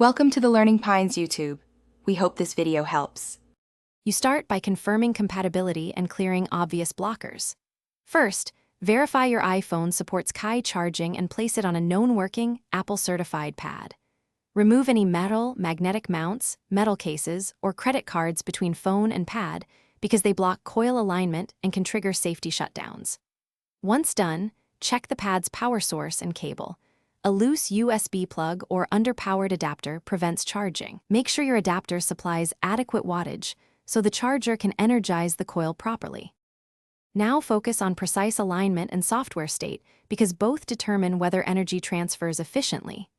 Welcome to the Learning Pines YouTube. We hope this video helps. You start by confirming compatibility and clearing obvious blockers. First, verify your iPhone supports Qi charging and place it on a known working, Apple-certified pad. Remove any metal, magnetic mounts, metal cases, or credit cards between phone and pad because they block coil alignment and can trigger safety shutdowns. Once done, check the pad's power source and cable. A loose USB plug or underpowered adapter prevents charging. Make sure your adapter supplies adequate wattage so the charger can energize the coil properly. Now focus on precise alignment and software state because both determine whether energy transfers efficiently.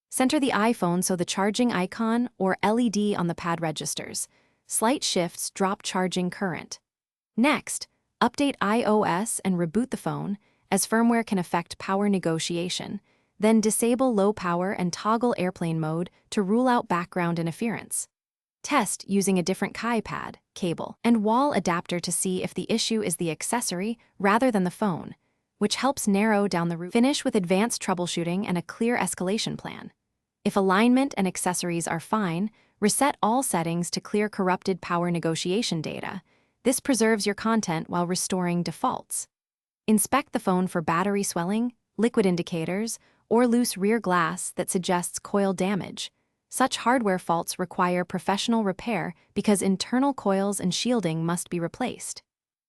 Center the iPhone so the charging icon or LED on the pad registers. Slight shifts drop charging current. Next, update iOS and reboot the phone, as firmware can affect power negotiation. Then disable low power and toggle airplane mode to rule out background interference. Test using a different Qi pad, cable, and wall adapter to see if the issue is the accessory rather than the phone, which helps narrow down the route. Finish with advanced troubleshooting and a clear escalation plan. If alignment and accessories are fine, reset all settings to clear corrupted power negotiation data. This preserves your content while restoring defaults. Inspect the phone for battery swelling, liquid indicators, or loose rear glass that suggests coil damage. Such hardware faults require professional repair because internal coils and shielding must be replaced.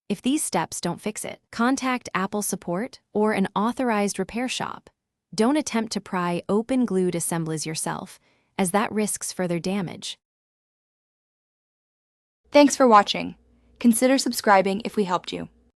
If these steps don't fix it, contact Apple support or an authorized repair shop. Don't attempt to pry open-glued assemblies yourself, as that risks further damage. Thanks for watching. Consider subscribing if we helped you.